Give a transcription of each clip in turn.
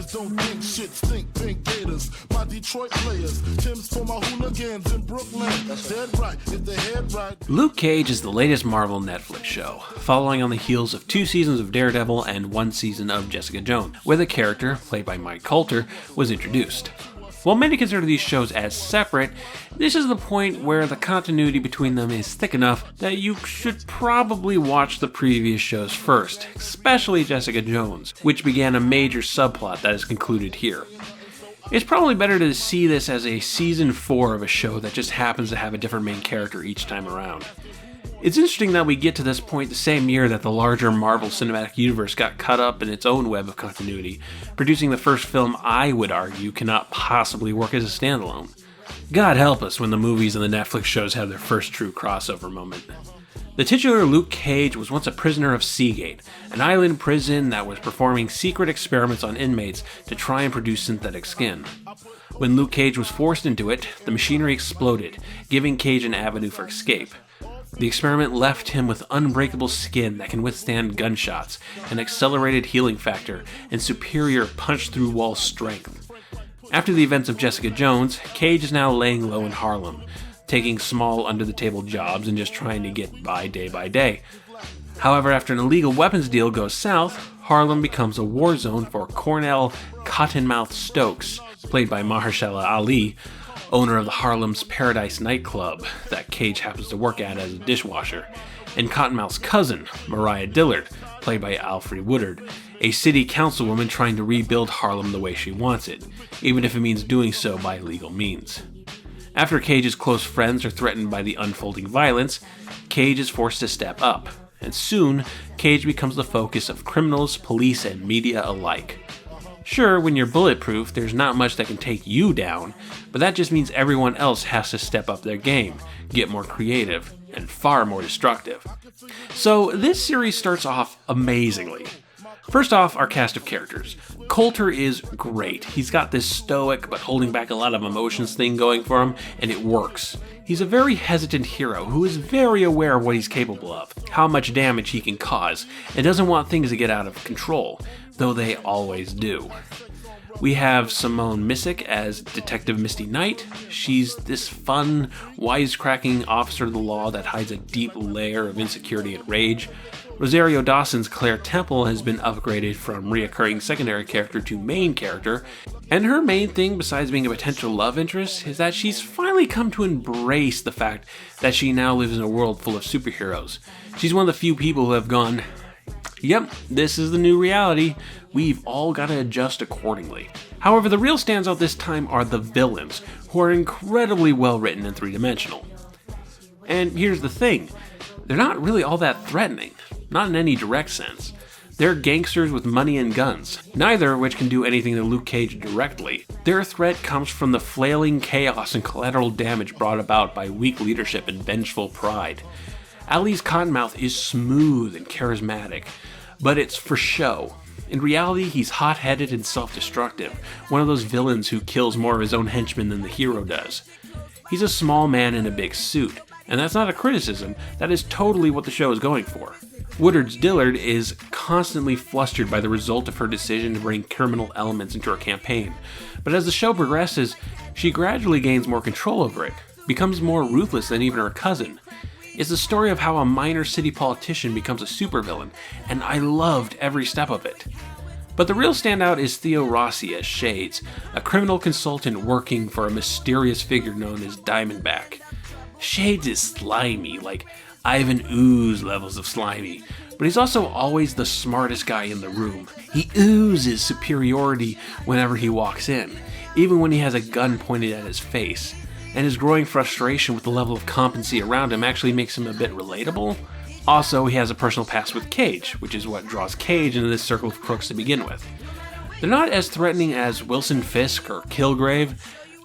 haters don't think shit stink, pink gators. My Detroit players, Tim's for my hooligans in Brooklyn. Dead right, if they head right. Luke Cage is the latest Marvel Netflix show, following on the heels of 2 seasons of Daredevil and 1 season of Jessica Jones, where the character, played by Mike Coulter, was introduced. While many consider these shows as separate, this is the point where the continuity between them is thick enough that you should probably watch the previous shows first, especially Jessica Jones, which began a major subplot that is concluded here. It's probably better to see this as a season 4 of a show that just happens to have a different main character each time around. It's interesting that we get to this point the same year that the larger Marvel Cinematic Universe got cut up in its own web of continuity, producing the first film I would argue cannot possibly work as a standalone. God help us when the movies and the Netflix shows have their first true crossover moment. The titular Luke Cage was once a prisoner of Seagate, an island prison that was performing secret experiments on inmates to try and produce synthetic skin. When Luke Cage was forced into it, the machinery exploded, giving Cage an avenue for escape. The experiment left him with unbreakable skin that can withstand gunshots, an accelerated healing factor, and superior punch-through-wall strength. After the events of Jessica Jones, Cage is now laying low in Harlem, taking small under-the-table jobs and just trying to get by day. However, after an illegal weapons deal goes south, Harlem becomes a war zone for Cornell Cottonmouth Stokes, played by Mahershala Ali, owner of the Harlem's Paradise nightclub that Cage happens to work at as a dishwasher, and Cottonmouth's cousin, Mariah Dillard, played by Alfre Woodard, a city councilwoman trying to rebuild Harlem the way she wants it, even if it means doing so by illegal means. After Cage's close friends are threatened by the unfolding violence, Cage is forced to step up, and soon, Cage becomes the focus of criminals, police, and media alike. Sure, when you're bulletproof, there's not much that can take you down, but that just means everyone else has to step up their game, get more creative, and far more destructive. So this series starts off amazingly. First off, our cast of characters. Coulter is great. He's got this stoic but holding back a lot of emotions thing going for him, and it works. He's a very hesitant hero who is very aware of what he's capable of, how much damage he can cause, and doesn't want things to get out of control, though they always do. We have Simone Misick as Detective Misty Knight. She's this fun, wisecracking officer of the law that hides a deep layer of insecurity and rage. Rosario Dawson's Claire Temple has been upgraded from reoccurring secondary character to main character, and her main thing besides being a potential love interest is that she's finally come to embrace the fact that she now lives in a world full of superheroes. She's one of the few people who have gone, yep, this is the new reality, we've all got to adjust accordingly. However, the real standout this time are the villains, who are incredibly well written and three-dimensional. And here's the thing, they're not really all that threatening. Not in any direct sense. They're gangsters with money and guns, neither of which can do anything to Luke Cage directly. Their threat comes from the flailing chaos and collateral damage brought about by weak leadership and vengeful pride. Ali's Cottonmouth is smooth and charismatic, but it's for show. In reality, he's hot-headed and self-destructive, one of those villains who kills more of his own henchmen than the hero does. He's a small man in a big suit, and that's not a criticism, that is totally what the show is going for. Woodard's Dillard is constantly flustered by the result of her decision to bring criminal elements into her campaign, but as the show progresses, she gradually gains more control over it, becomes more ruthless than even her cousin. It's the story of how a minor city politician becomes a supervillain, and I loved every step of it. But the real standout is Theo Rossi as Shades, a criminal consultant working for a mysterious figure known as Diamondback. Shades is slimy, like Ivan Ooze levels of slimy, but he's also always the smartest guy in the room. He oozes superiority whenever he walks in, even when he has a gun pointed at his face, and his growing frustration with the level of competency around him actually makes him a bit relatable. Also, he has a personal past with Cage, which is what draws Cage into this circle of crooks to begin with. They're not as threatening as Wilson Fisk or Kilgrave,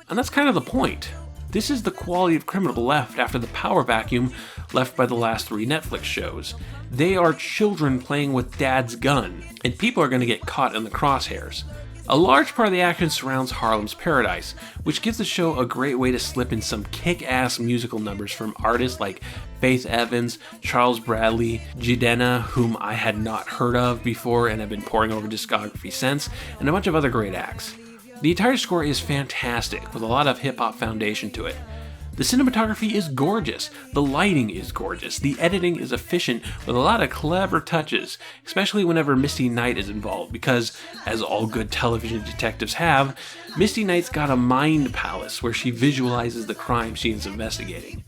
and that's kind of the point. This is the quality of criminal left after the power vacuum left by the last 3 Netflix shows. They are children playing with dad's gun, and people are going to get caught in the crosshairs. A large part of the action surrounds Harlem's Paradise, which gives the show a great way to slip in some kick-ass musical numbers from artists like Faith Evans, Charles Bradley, Jidenna, whom I had not heard of before and have been poring over discography since, and a bunch of other great acts. The entire score is fantastic, with a lot of hip-hop foundation to it. The cinematography is gorgeous, the lighting is gorgeous, the editing is efficient with a lot of clever touches, especially whenever Misty Knight is involved, because, as all good television detectives have, Misty Knight's got a mind palace where she visualizes the crime she is investigating.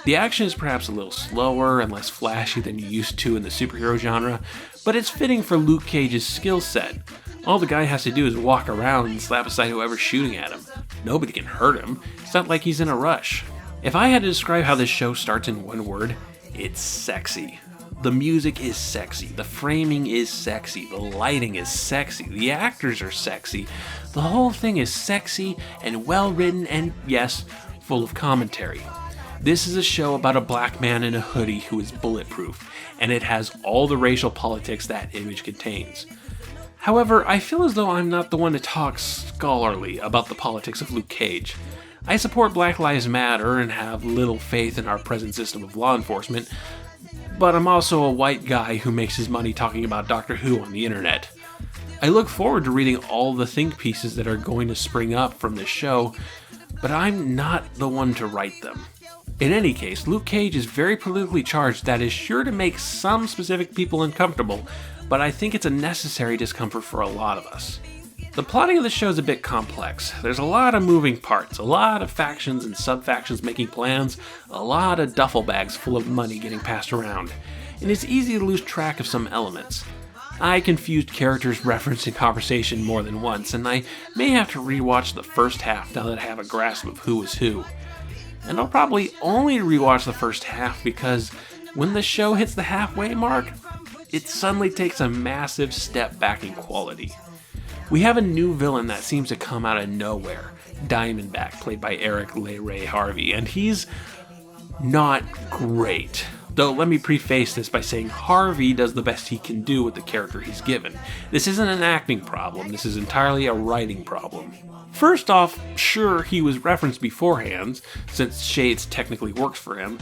The action is perhaps a little slower and less flashy than you're used to in the superhero genre, but it's fitting for Luke Cage's skill set. All the guy has to do is walk around and slap aside whoever's shooting at him. Nobody can hurt him. It's not like he's in a rush. If I had to describe how this show starts in one word, it's sexy. The music is sexy. The framing is sexy. The lighting is sexy. The actors are sexy. The whole thing is sexy and well written and, yes, full of commentary. This is a show about a black man in a hoodie who is bulletproof, and it has all the racial politics that image contains. However, I feel as though I'm not the one to talk scholarly about the politics of Luke Cage. I support Black Lives Matter and have little faith in our present system of law enforcement, but I'm also a white guy who makes his money talking about Doctor Who on the internet. I look forward to reading all the think pieces that are going to spring up from this show, but I'm not the one to write them. In any case, Luke Cage is very politically charged that is sure to make some specific people uncomfortable, but I think it's a necessary discomfort for a lot of us. The plotting of the show is a bit complex. There's a lot of moving parts, a lot of factions and sub-factions making plans, a lot of duffel bags full of money getting passed around, and it's easy to lose track of some elements. I confused characters referenced in conversation more than once, and I may have to rewatch the first half now that I have a grasp of who is who. And I'll probably only rewatch the first half because when the show hits the halfway mark, it suddenly takes a massive step back in quality. We have a new villain that seems to come out of nowhere, Diamondback, played by Eric Le Ray Harvey, and he's not great. Though let me preface this by saying Harvey does the best he can do with the character he's given. This isn't an acting problem, this is entirely a writing problem. First off, sure, he was referenced beforehand, since Shades technically works for him,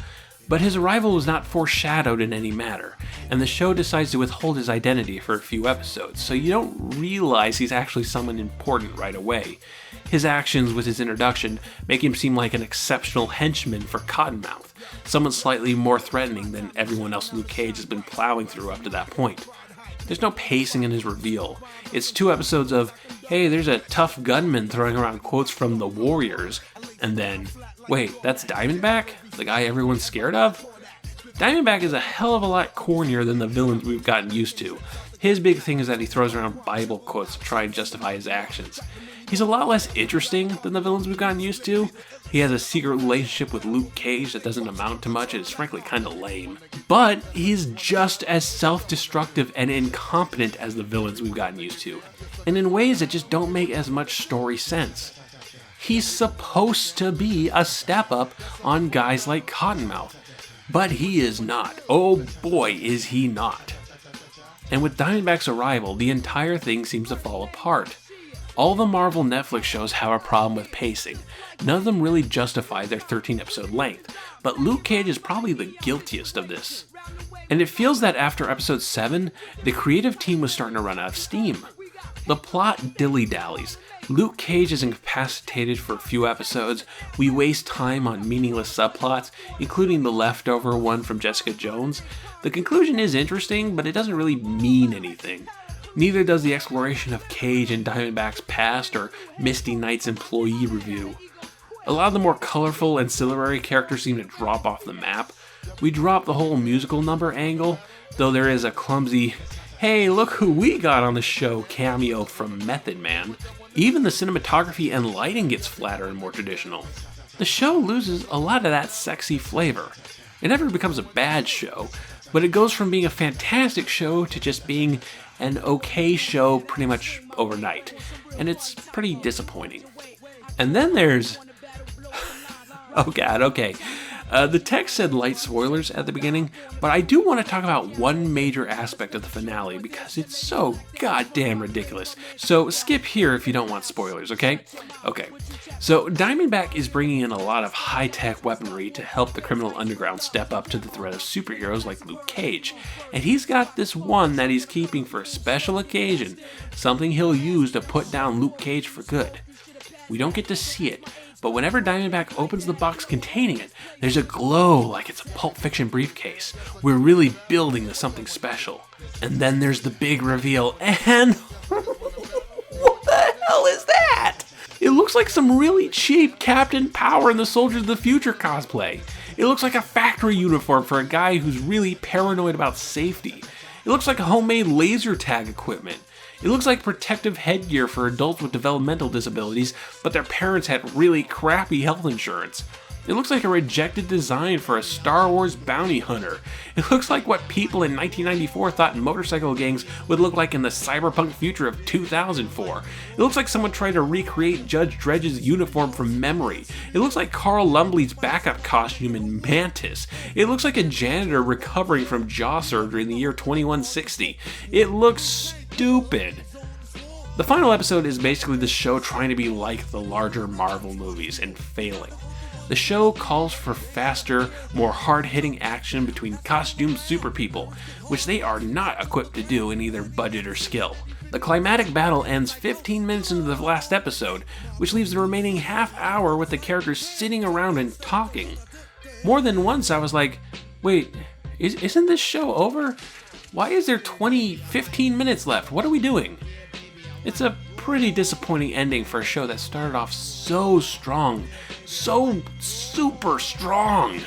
but his arrival was not foreshadowed in any manner, and the show decides to withhold his identity for a few episodes, so you don't realize he's actually someone important right away. His actions with his introduction make him seem like an exceptional henchman for Cottonmouth, someone slightly more threatening than everyone else Luke Cage has been plowing through up to that point. There's no pacing in his reveal. It's 2 episodes of, hey, there's a tough gunman throwing around quotes from The Warriors, and then, wait, that's Diamondback? The guy everyone's scared of? Diamondback is a hell of a lot cornier than the villains we've gotten used to. His big thing is that he throws around Bible quotes to try and justify his actions. He's a lot less interesting than the villains we've gotten used to. He has a secret relationship with Luke Cage that doesn't amount to much and is frankly kinda lame. But he's just as self-destructive and incompetent as the villains we've gotten used to, and in ways that just don't make as much story sense. He's supposed to be a step up on guys like Cottonmouth, but he is not. Oh boy, is he not. And with Diamondback's arrival, the entire thing seems to fall apart. All the Marvel Netflix shows have a problem with pacing. None of them really justify their 13-episode length, but Luke Cage is probably the guiltiest of this. And it feels that after episode 7, the creative team was starting to run out of steam. The plot dilly-dallies. Luke Cage is incapacitated for a few episodes, we waste time on meaningless subplots, including the leftover one from Jessica Jones. The conclusion is interesting, but it doesn't really mean anything. Neither does the exploration of Cage and Diamondback's past or Misty Knight's employee review. A lot of the more colorful ancillary characters seem to drop off the map. We drop the whole musical number angle, though there is a clumsy, hey, look who we got on the show cameo from Method Man. Even the cinematography and lighting gets flatter and more traditional. The show loses a lot of that sexy flavor. It never becomes a bad show, but it goes from being a fantastic show to just being an okay show pretty much overnight, and it's pretty disappointing. And then there's... oh god, okay. The text said light spoilers at the beginning, but I do want to talk about one major aspect of the finale because it's so goddamn ridiculous. So skip here if you don't want spoilers, okay? Okay. So Diamondback is bringing in a lot of high-tech weaponry to help the criminal underground step up to the threat of superheroes like Luke Cage. And he's got this one that he's keeping for a special occasion, something he'll use to put down Luke Cage for good. We don't get to see it, but whenever Diamondback opens the box containing it, there's a glow like it's a Pulp Fiction briefcase. We're really building to something special. And then there's the big reveal, and what the hell is that? It looks like some really cheap Captain Power and the Soldiers of the Future cosplay. It looks like a factory uniform for a guy who's really paranoid about safety. It looks like homemade laser tag equipment. It looks like protective headgear for adults with developmental disabilities, but their parents had really crappy health insurance. It looks like a rejected design for a Star Wars bounty hunter. It looks like what people in 1994 thought motorcycle gangs would look like in the cyberpunk future of 2004. It looks like someone tried to recreate Judge Dredge's uniform from memory. It looks like Carl Lumbly's backup costume in Mantis. It looks like a janitor recovering from jaw surgery in the year 2160. It looks stupid. The final episode is basically the show trying to be like the larger Marvel movies and failing. The show calls for faster, more hard-hitting action between costumed super people, which they are not equipped to do in either budget or skill. The climatic battle ends 15 minutes into the last episode, which leaves the remaining half hour with the characters sitting around and talking. More than once I was like, wait, isn't this show over? Why is there 15 minutes left? What are we doing? It's a pretty disappointing ending for a show that started off so strong, so super strong.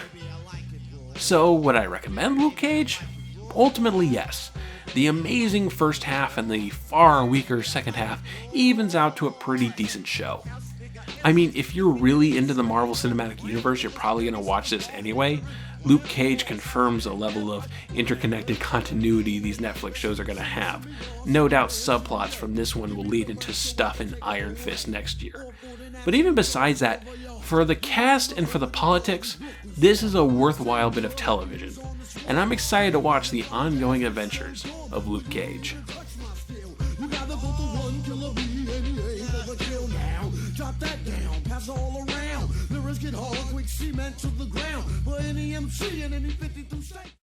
So, would I recommend Luke Cage? Ultimately, yes. The amazing first half and the far weaker second half evens out to a pretty decent show. I mean, if you're really into the Marvel Cinematic Universe, you're probably going to watch this anyway. Luke Cage confirms a level of interconnected continuity these Netflix shows are going to have. No doubt subplots from this one will lead into stuff in Iron Fist next year. But even besides that, for the cast and for the politics, this is a worthwhile bit of television. And I'm excited to watch the ongoing adventures of Luke Cage. Drop that down, pass all around. Lyrics get hard, quick cement to the ground. For any MC in any 52 states.